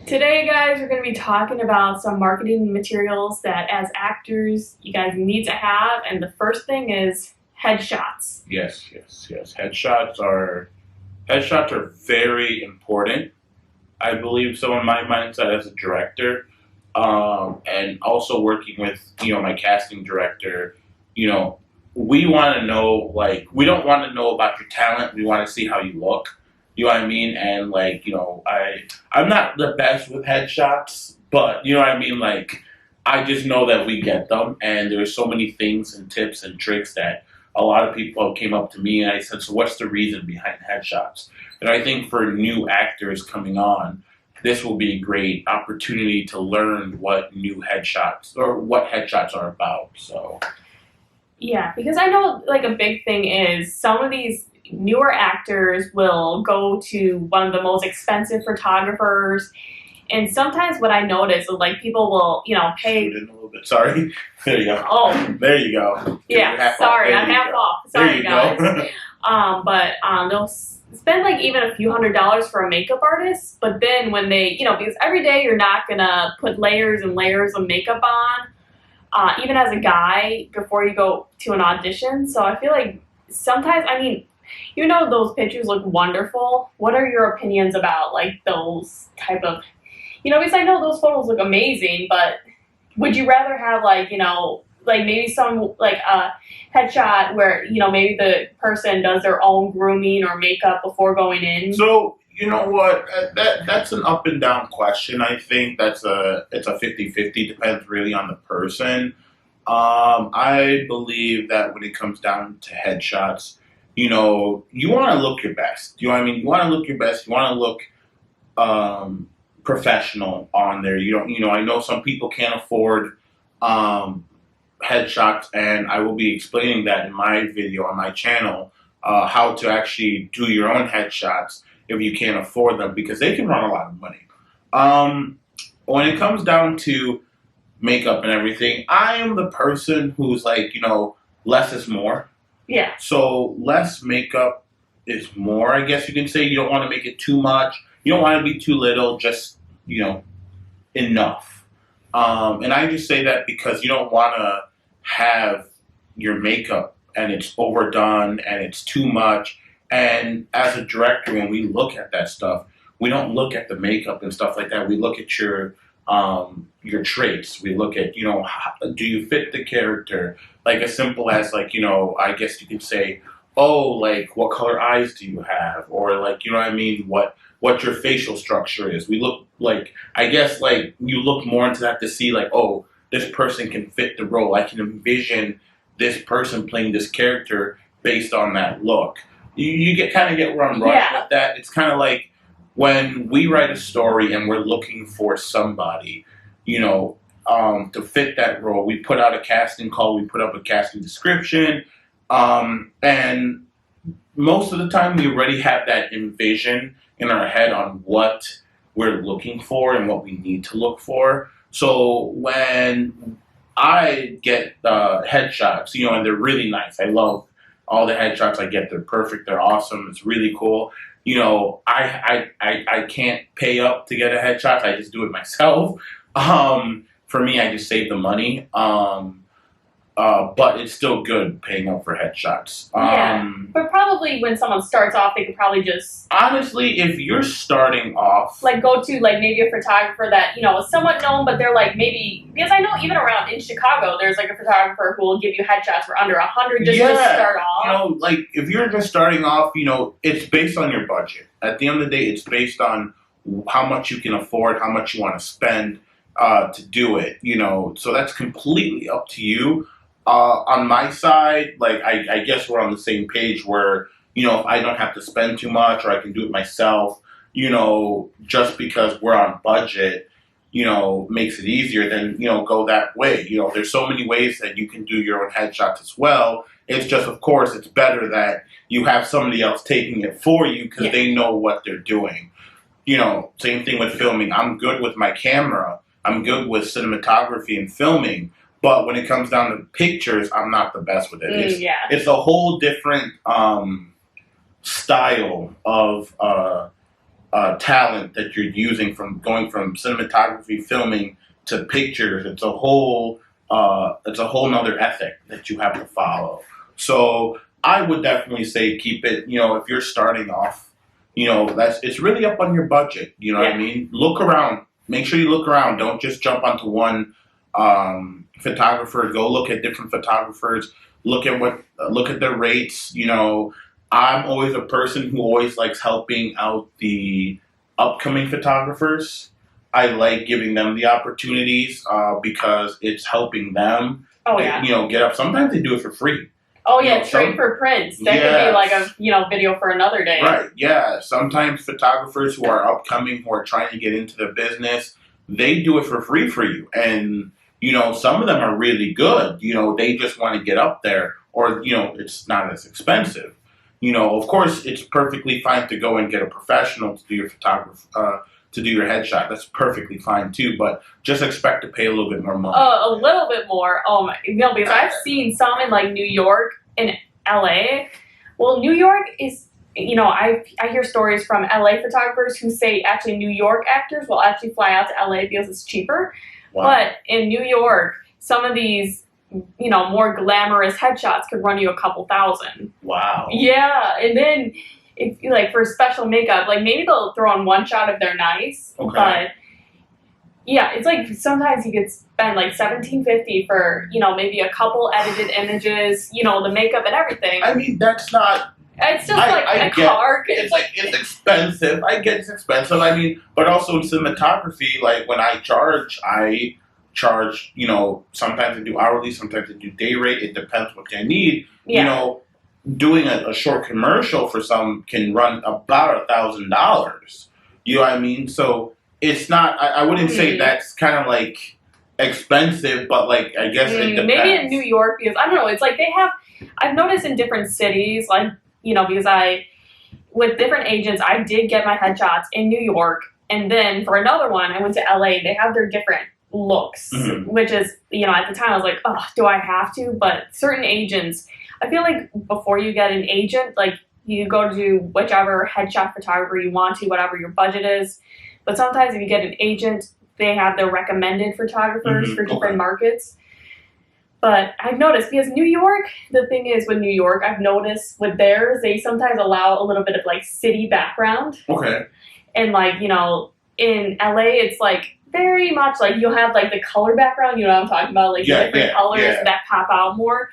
Today, guys, we're going to be talking about some marketing materials that, as actors, you guys need to have. And the first thing is headshots. Yes. Headshots are very important. I believe so in my mindset as a director, and also working with my casting director. You know, we want to know we don't want to know about your talent. We want to see how you look. You know what I mean? And I'm not the best with headshots, but you know what I mean. I just know that we get them, and there's so many things and tips and tricks that a lot of people came up to me and I said, so what's the reason behind headshots? And I think for new actors coming on, this will be a great opportunity to learn what headshots are about. So Yeah, because I know a big thing is some of these newer actors will go to one of the most expensive photographers. And sometimes what I notice is people will, pay. Shoot in a little bit. Sorry. There you go. Oh. There you go. Yeah, sorry, I'm half off. Sorry, guys. But they'll spend even a few $100s for a makeup artist, but then when they, because every day you're not gonna put layers and layers of makeup on, even as a guy before you go to an audition. So I feel like sometimes, those pictures look wonderful. What are your opinions about those type of, because I know those photos look amazing, but would you rather have maybe some a headshot where maybe the person does their own grooming or makeup before going in? So you know what? That's an up and down question. I think it's a 50-50. Depends really on the person. I believe that when it comes down to headshots, you want to look your best. You know what I mean? You want to look your best. You want to look professional on there. I know some people can't afford headshots, and I will be explaining that in my video on my channel, how to actually do your own headshots if you can't afford them, because they can run a lot of money. When it comes down to makeup and everything, I am the person who's less is more. Yeah. So less makeup is more, I guess you can say. You don't want to make it too much. You don't want to be too little, just, enough. And I just say that because you don't want to have your makeup and it's overdone and it's too much. And as a director, when we look at that stuff, we don't look at the makeup and stuff like that. We look at your traits. We look at, do you fit the character? As simple as I guess you could say, oh, what color eyes do you have? Or you know what I mean? What your facial structure is. We look I guess you look more into that to see oh, this person can fit the role. I can envision this person playing this character based on that look. You get where I'm running with that. It's kind of when we write a story and we're looking for somebody, to fit that role. We put out a casting call. We put up a casting description. And most of the time we already have that envision in our head on what we're looking for and what we need to look for. So when I get headshots, and they're really nice. I love all the headshots I get. They're perfect. They're awesome. It's really cool. I can't pay up to get a headshot. I just do it myself. For me, I just save the money. But it's still good paying up for headshots. But probably when someone starts off, they could probably just... Honestly, if you're starting off... go to, maybe a photographer that, is somewhat known, but they're, maybe... Because I know even around in Chicago, there's, a photographer who will give you headshots for under $100 just to start off. If you're just starting off, it's based on your budget. At the end of the day, it's based on how much you can afford, how much you want to spend to do it, So that's completely up to you. On my side, I guess we're on the same page where, if I don't have to spend too much or I can do it myself, just because we're on budget, makes it easier, then, go that way. There's so many ways that you can do your own headshots as well. It's just, of course, it's better that you have somebody else taking it for you because they know what they're doing. Same thing with filming. I'm good with my camera. I'm good with cinematography and filming. But when it comes down to pictures, I'm not the best with it. It's a whole different style of talent that you're using from going from cinematography, filming to pictures. It's a whole nother ethic that you have to follow. So I would definitely say keep it. If you're starting off, it's really up on your budget. You know what I mean? Look around. Make sure you look around. Don't just jump onto one photographer. Go look at different photographers. Look at their rates. I'm always a person who always likes helping out the upcoming photographers. I like giving them the opportunities because it's helping them. Oh yeah. Get up. Sometimes they do it for free. Oh yeah, trade for prints. That could be like a video for another day. Right. Yeah. Sometimes photographers who are upcoming, who are trying to get into the business, they do it for free for you, and some of them are really good. They just want to get up there, or it's not as expensive. Of course, it's perfectly fine to go and get a professional to do your to do your headshot. That's perfectly fine too, but just expect to pay a little bit more money. A little bit more. Oh my, because I've seen some in like New York and LA. Well, New York is, I hear stories from LA photographers who say actually New York actors will actually fly out to LA because it's cheaper. Wow. But in New York, some of these more glamorous headshots could run you a couple $1,000. Wow. Yeah, and then if like for special makeup, like maybe they'll throw on one shot if they're nice. Okay. But yeah, it's like sometimes you could spend like $1,750 for maybe a couple edited images, the makeup and everything. I mean, that's not. It's just a car. It's expensive. I get it's expensive. I mean, but also in cinematography, like when I charge, sometimes I do hourly, sometimes I do day rate. It depends what I need. Yeah. Doing a short commercial for some can run about $1,000. You know what I mean? So it's not. I wouldn't say that's kind of like expensive, but like I guess it depends. Maybe in New York, because I don't know. It's like they have. I've noticed in different cities, like because with different agents, I did get my headshots in New York, and then for another one, I went to LA. They have their different looks, which is at the time I was like, oh, do I have to? But certain agents, I feel like before you get an agent, like you go to whichever headshot photographer you want to, whatever your budget is. But sometimes if you get an agent, they have their recommended photographers for different markets. But I've noticed, because New York, the thing is with New York, I've noticed with theirs, they sometimes allow a little bit of like city background. Okay. And like, in LA, it's like very much like you'll have like the color background, you know what I'm talking about? Like different colors that pop out more.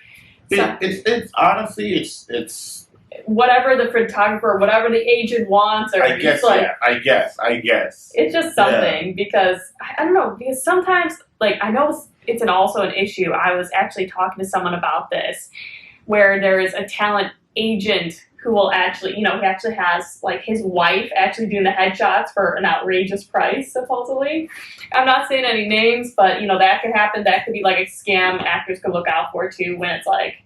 So, it's honestly, it's whatever the photographer, whatever the agent wants, or I guess. It's just something because I don't know, because sometimes like I know it's also an issue. I was actually talking to someone about this, where there is a talent agent who will actually, he actually has like his wife actually doing the headshots for an outrageous price, supposedly. I'm not saying any names, but that could happen. That could be like a scam actors could look out for too, when it's like.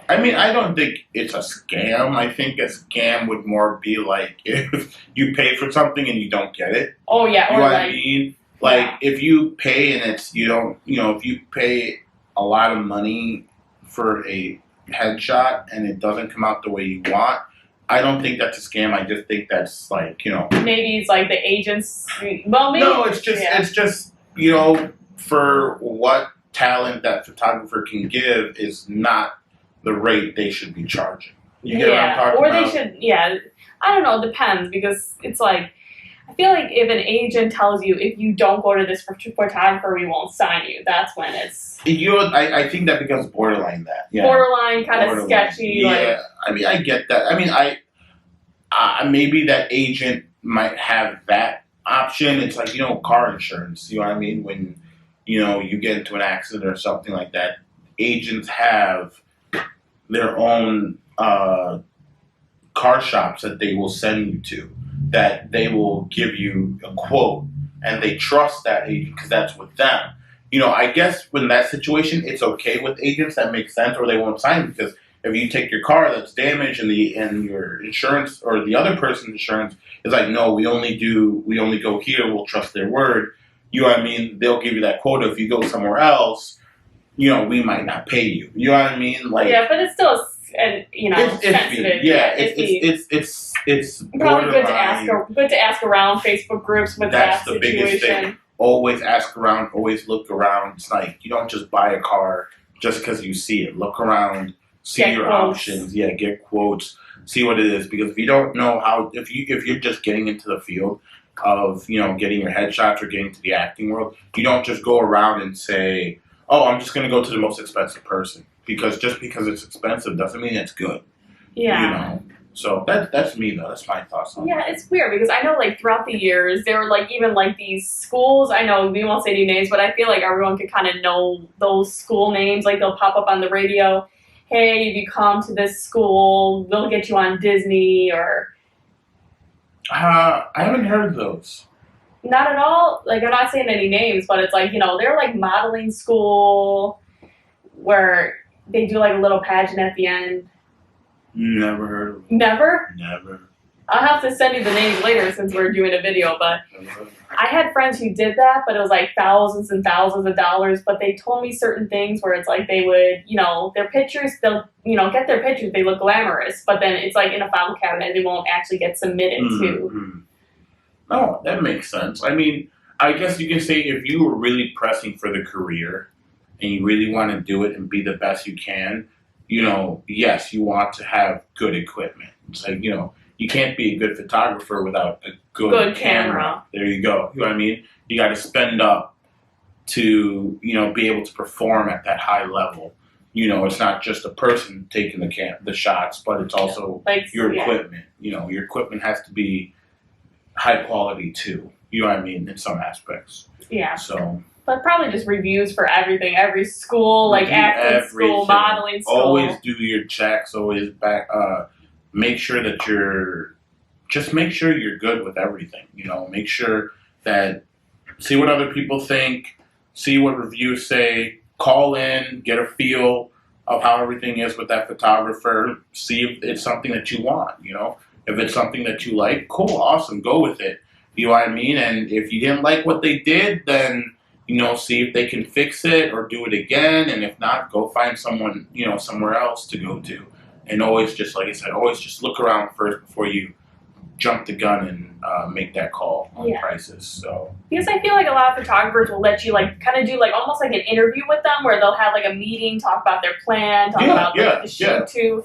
I mean, I don't think it's a scam. I think a scam would more be like if you pay for something and you don't get it. Oh yeah, you know what I mean? Like if you pay and it's if you pay a lot of money for a headshot and it doesn't come out the way you want, I don't think that's a scam. I just think that's like maybe it's like the agents. Well, maybe no, it's just for what talent that photographer can give is not the rate they should be charging. You get what I'm talking about? They should. Yeah, I don't know. It depends, because it's like I feel like if an agent tells you if you don't go to this photographer, we won't sign you. That's when it's. I think that becomes borderline. That borderline kind of sketchy. Yeah, like, I mean, I get that. I mean, maybe that agent might have that option. It's like car insurance. You know what I mean? When you get into an accident or something like that, agents have their own car shops that they will send you to, that they will give you a quote, and they trust that agent because that's with them. I guess in that situation, it's okay with agents. That makes sense, or they won't sign, because if you take your car that's damaged and your insurance or the other person's insurance is like, no, we only go here, we'll trust their word. You know what I mean? They'll give you that quota. If you go somewhere else, we might not pay you. You know what I mean? Like, yeah, but it's still a and it's sensitive. iffy. Yeah, it's probably good to borderline. ask around Facebook groups with That's that the biggest situation. thing. Always ask around. Always look around. It's like you don't just buy a car just because you see it. Look around. See Get your quotes. options. Yeah, get quotes. See what it is, because if you don't know how, if you're just getting into the field of getting your headshots or getting to the acting world, you don't just go around and say, "Oh, I'm just going to go to the most expensive person," because just because it's expensive doesn't mean it's good. Yeah. So that's me though. That's my thoughts on Yeah, that. it's weird because I know like throughout the years there were like even like these schools. I know we won't say any names, but I feel like everyone could kind of know those school names. Like they'll pop up on the radio. Hey, if you come to this school, they'll get you on Disney or. I haven't heard of those. Not at all. Like I'm not saying any names, but it's like they're like modeling school where they do like a little pageant at the end. Never heard of them. Never? Never. I'll have to send you the names later since we're doing a video, but I had friends who did that, but it was like thousands and thousands of dollars, but they told me certain things where it's like they would, their pictures, they'll, get their pictures, they look glamorous, but then it's like in a file cabinet, they won't actually get submitted to. Oh, that makes sense. I mean, I guess you can say if you were really pressing for the career and you really want to do it and be the best you can, yes, you want to have good equipment. It's like, you can't be a good photographer without a good camera. There you go. You know what I mean? You got to spend up to, be able to perform at that high level. It's not just a person taking the shots, but it's also your equipment. Your equipment has to be high quality too. You know what I mean? In some aspects. Yeah. So. But probably just reviews for everything. Every school, like acting school, modeling school. Always do your checks. Always make sure that make sure you're good with everything. Make sure that see what other people think, see what reviews say, call in, get a feel of how everything is with that photographer, see if it's something that you want, If it's something that you like, cool, awesome, go with it. You know what I mean? And if you didn't like what they did, then see if they can fix it or do it again, and if not, go find someone, somewhere else to go to. And always just, like I said, always just look around first before you jump the gun and make that call on prices. So because I feel like a lot of photographers will let you like kind of do like almost like an interview with them where they'll have like a meeting, talk about their plan, talk about the shoot too.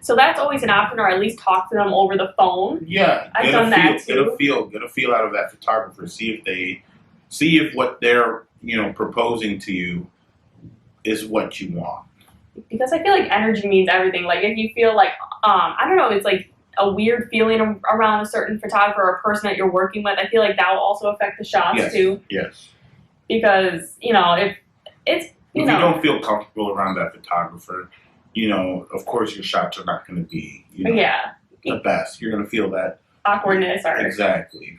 So that's always an option, or at least talk to them over the phone. Yeah, I've done that too. Get a feel out of that photographer. See if what they're proposing to you is what you want. Because I feel like energy means everything. Like if you feel like I don't know, it's like a weird feeling around a certain photographer or person that you're working with. I feel like that will also affect the shots too. Yes. Because if it's if you don't feel comfortable around that photographer, of course your shots are not going to be the best. You're going to feel that awkwardness or exactly.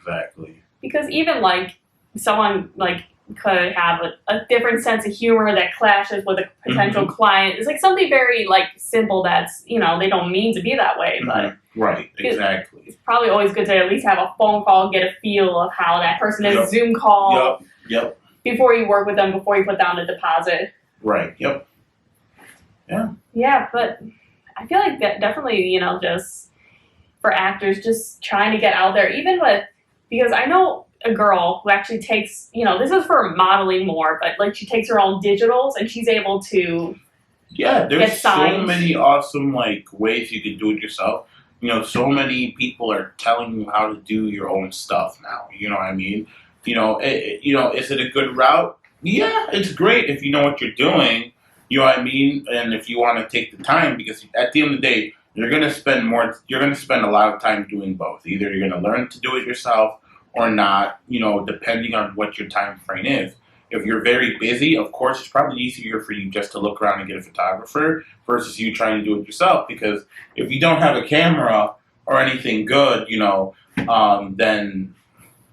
Because even like someone like could have a different sense of humor that clashes with a potential client. It's like something very like simple that's they don't mean to be that way, but right, exactly. It's probably always good to at least have a phone call, get a feel of how that person is. Zoom call. Yep. Before you work with them, before you put down the deposit. Right. Yep. Yeah. Yeah, but I feel like that definitely just for actors just trying to get out there, even with because I know a girl who actually takes, this is for modeling more, but like she takes her own digitals and she's able to there's so many awesome like ways you can do it yourself. So many people are telling you how to do your own stuff now. You know what I mean? Is it a good route? Yeah, it's great if you know what you're doing. You know what I mean? And if you want to take the time, because at the end of the day, you're going to spend a lot of time doing both. Either you're going to learn to do it yourself or not, depending on what your time frame is. If you're very busy, of course, it's probably easier for you just to look around and get a photographer versus you trying to do it yourself. Because if you don't have a camera or anything good, then,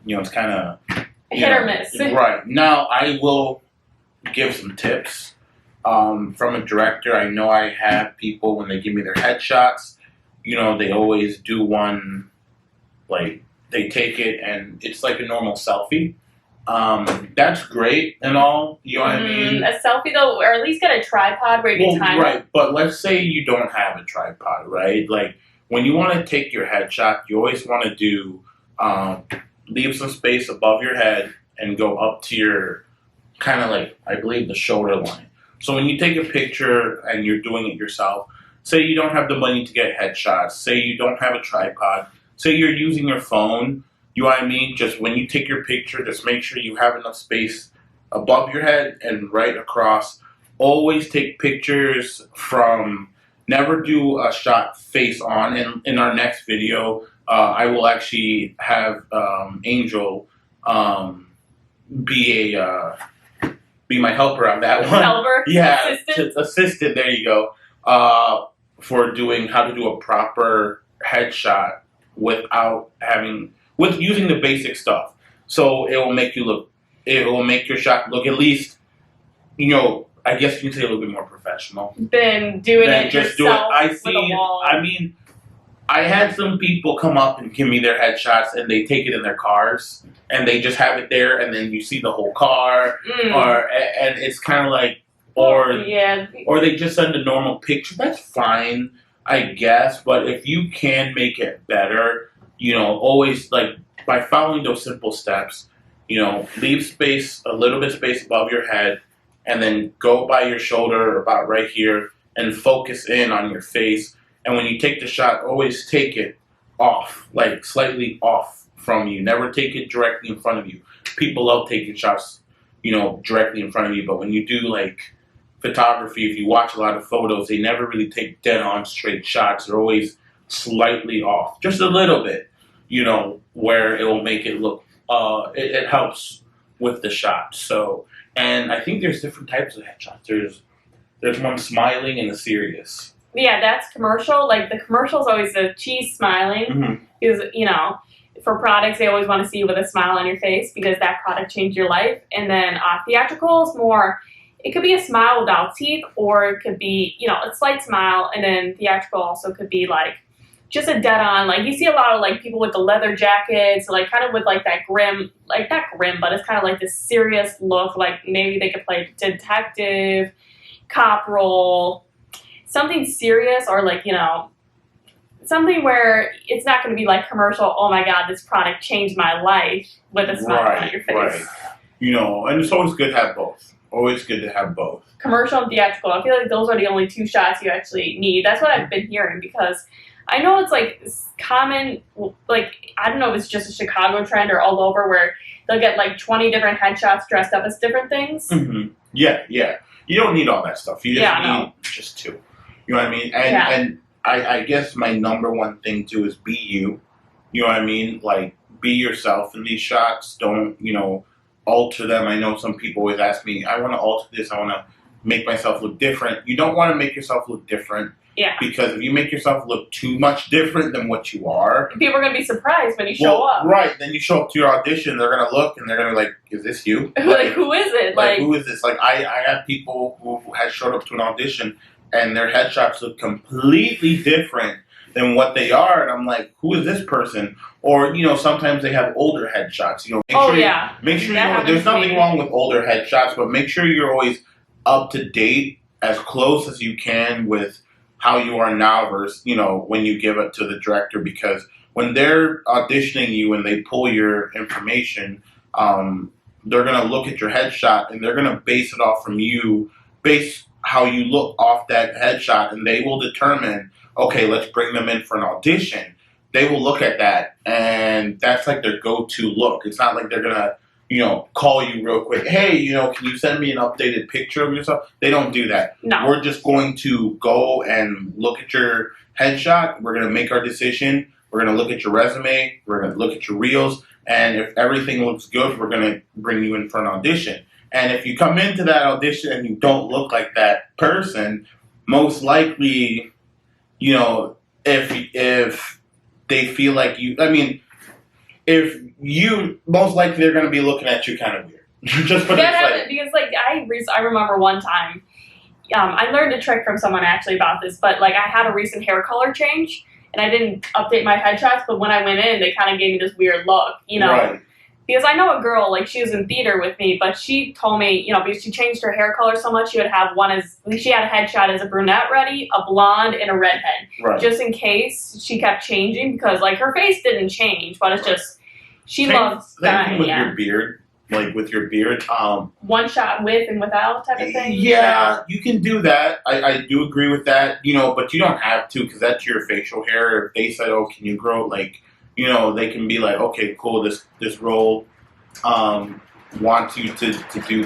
it's kind of hit or miss. Right. Now, I will give some tips from a director. I know I have people when they give me their headshots, they always do one, like, they take it and it's like a normal selfie. That's great and all. You know what I mean? A selfie though, or at least get a tripod where you can time it. Right. But let's say you don't have a tripod, right? Like when you want to take your headshot, you always want to do leave some space above your head and go up to your kind of like, I believe, the shoulder line. So when you take a picture and you're doing it yourself, say you don't have the money to get headshots, say you don't have a tripod, say you're using your phone, you know what I mean? Just when you take your picture, just make sure you have enough space above your head and right across. Always take pictures from, never do a shot face on. And in our next video, I will actually have Angel be my helper on that one. Helper? Yeah, Assistant? assistant, there you go. For doing how to do a proper headshot with using the basic stuff. So it will make your shot look at least, I guess you can say a little bit more professional. Than doing it just yourself do it. with a wall. I mean, I had some people come up and give me their headshots and they take it in their cars and they just have it there and then you see the whole car and it's kind of like, or they just send a normal picture. That's fine, I guess. But if you can make it better, always like by following those simple steps, leave space, a little bit space above your head, and then go by your shoulder about right here and focus in on your face. And when you take the shot, always take it off, like slightly off from you. Never take it directly in front of you. People love taking shots, directly in front of you. But when you do like photography, if you watch a lot of photos, they never really take dead on straight shots. They're always slightly off, just a little bit, where it will make it look, it helps with the shot. So, and I think there's different types of headshots. There's one smiling and a serious. Yeah, that's commercial. Like the commercial is always the cheese smiling because, for products, they always want to see you with a smile on your face because that product changed your life. And then theatrical is more, it could be a smile without teeth, or it could be, a slight smile. And then theatrical also could be like just a dead on, like you see a lot of like people with the leather jackets, like kind of with like that grim, like not grim, but it's kind of like this serious look. Like maybe they could play detective, cop role, something serious, or like, something where it's not going to be like commercial, oh my God, this product changed my life, with a smile on your face. Right. And it's always good to have both. Always good to have both. Commercial and theatrical. I feel like those are the only two shots you actually need. That's what I've been hearing because I know it's like common, like, I don't know if it's just a Chicago trend or all over where they'll get like 20 different headshots dressed up as different things. Mm-hmm. Yeah. You don't need all that stuff. You just need just two. You know what I mean? And I guess my number one thing too is be you. You know what I mean? Like, be yourself in these shots. Don't, alter them. I know some people always ask me, I want to alter this. I want to make myself look different. You don't want to make yourself look different. Yeah. Because if you make yourself look too much different than what you are, people are going to be surprised when you show up. Right. Then you show up to your audition, they're going to look and they're going to be like, is this you? Like, who is it? Like, who is this? Like, I had people who had showed up to an audition and their headshots look completely different than what they are. And I'm like, who is this person? Or, sometimes they have older headshots. Make sure there's nothing wrong with older headshots, but make sure you're always up to date, as close as you can with how you are now versus, when you give it to the director, because when they're auditioning you and they pull your information, they're going to look at your headshot and they're going to base it off from you, base how you look off that headshot, and they will determine, okay, let's bring them in for an audition. They will look at that, and that's like their go-to look. It's not like they're going to, call you real quick. Hey, can you send me an updated picture of yourself? They don't do that. No. We're just going to go and look at your headshot. We're going to make our decision. We're going to look at your resume. We're going to look at your reels. And if everything looks good, we're going to bring you in for an audition. And if you come into that audition and you don't look like that person, most likely, if they feel like most likely they're going to be looking at you kind of weird. Just put it because I remember one time, I learned a trick from someone actually about this, but like I had a recent hair color change and I didn't update my headshots, but when I went in, they kind of gave me this weird look, Right. because I know a girl, like she was in theater with me, but she told me, you know, because she changed her hair color so much, she would have she had a headshot as a brunette ready, a blonde, and a redhead. Right. Just in case she kept changing, because like her face didn't change, but it's just, she loves same with yeah. your beard. Like with your beard. One shot with and without type of thing? Yeah, you can do that. I do agree with that, you know, but you don't have to because that's your facial hair. If they said, oh, can you grow, like, you know, they can be like, okay, cool, this role wants you to do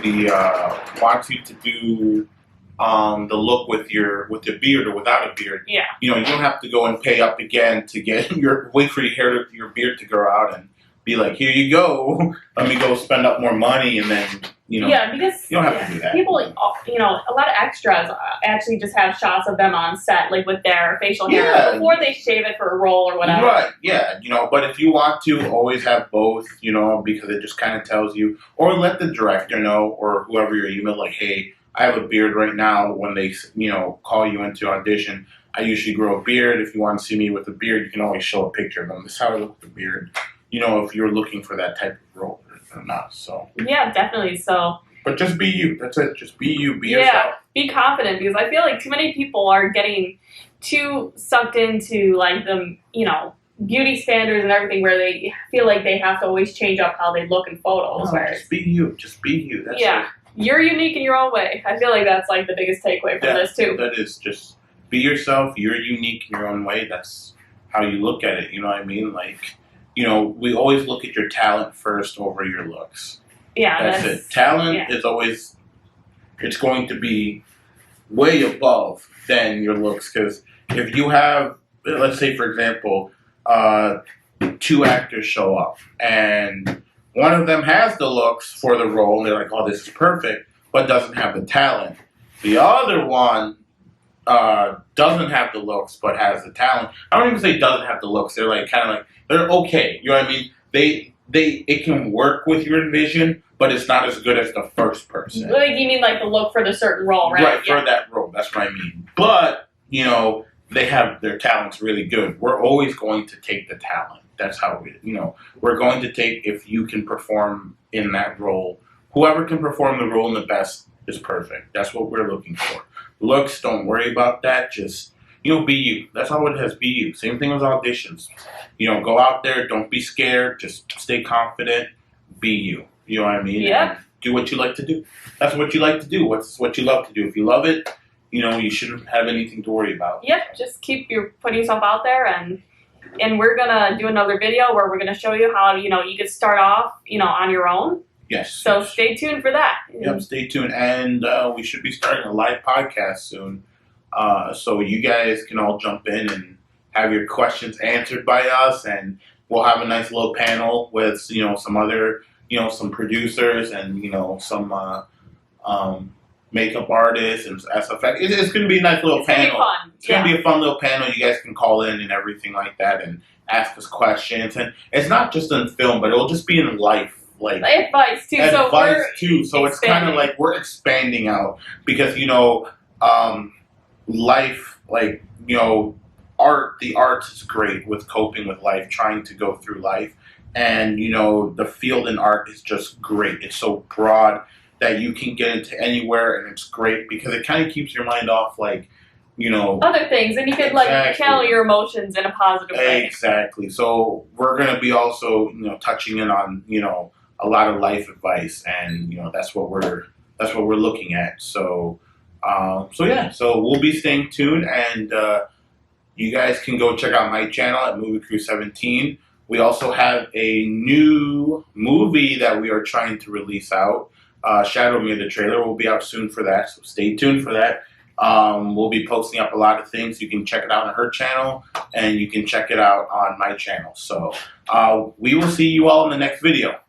the look with your beard or without a beard. Yeah. You know, you don't have to go and pay up again to get wait for your beard to grow out and be like, here you go, let me go spend up more money, and then, you know. Yeah, because you don't have to do that. People, you know, a lot of extras actually just have shots of them on set, like with their facial hair before they shave it for a role or whatever. Right, yeah, you know, but if you want to, always have both, you know, because it just kind of tells you, or let the director know, or whoever your email, like, hey, I have a beard right now. When they, you know, call you into audition, I usually grow a beard. If you want to see me with a beard, you can always show a picture of them. This is how I look with a beard. You know, if you're looking for that type of role or not. So yeah, definitely. So, but just be you. That's it. Just be you. Be yourself. Yeah, be confident, because I feel like too many people are getting too sucked into like the, you know, beauty standards and everything, where they feel like they have to always change up how they look in photos. No, just be you. Just be you. That's it. You're unique in your own way. I feel like that's like the biggest takeaway from this too. That is, just be yourself. You're unique in your own way. That's how you look at it. You know what I mean? Like, you know, we always look at your talent first over your looks. Yeah, that's it. Talent is always, it's going to be way above than your looks, because if you have, let's say for example, two actors show up and one of them has the looks for the role, and they're like, oh, this is perfect, but doesn't have the talent. The other one doesn't have the looks, but has the talent. I don't even say doesn't have the looks. They're like, kind of like, they're okay. You know what I mean? It can work with your vision, but it's not as good as the first person. Like, you mean like the look for the certain role, right? Right, for that role. That's what I mean. But, you know, they have their talents really good. We're always going to take the talent. That's how we're going to take, if you can perform in that role. Whoever can perform the role in the best is perfect. That's what we're looking for. Looks, don't worry about that. Just, you know, be you. That's all it has, be you. Same thing with auditions. You know, go out there, don't be scared, just stay confident, be you. You know what I mean? Yeah. And do what you like to do. That's what you like to do. What's what you love to do. If you love it, you know, you shouldn't have anything to worry about. Yep, just keep putting yourself out there, and we're gonna do another video where we're gonna show you how, you know, you could start off, you know, on your own. Yes. So stay tuned for that. Yep, stay tuned. And we should be starting a live podcast soon. So you guys can all jump in and have your questions answered by us, and we'll have a nice little panel with, you know, some other, you know, some producers and, you know, some makeup artists and stuff. It's going to be a nice little panel. It's going to be a fun little panel. You guys can call in and everything like that and ask us questions. And it's not just in film, but it'll just be in life. Like advice too. So it's kind of like we're expanding out, because, you know, life, like, you know, the arts is great with coping with life, trying to go through life. And, you know, the field in art is just great. It's so broad that you can get into anywhere, and it's great because it kind of keeps your mind off, like, you know, other things, and you can like channel your emotions in a positive way. Exactly. So we're going to be also, you know, touching in on, you know, a lot of life advice, and, you know, that's what we're looking at. So so we'll be staying tuned, and you guys can go check out my channel at Movie Crew 17. We also have a new movie that we are trying to release out. Shadow Me, the trailer will be out soon for that, so stay tuned for that. We'll be posting up a lot of things. You can check it out on her channel, and you can check it out on my channel. So we will see you all in the next video.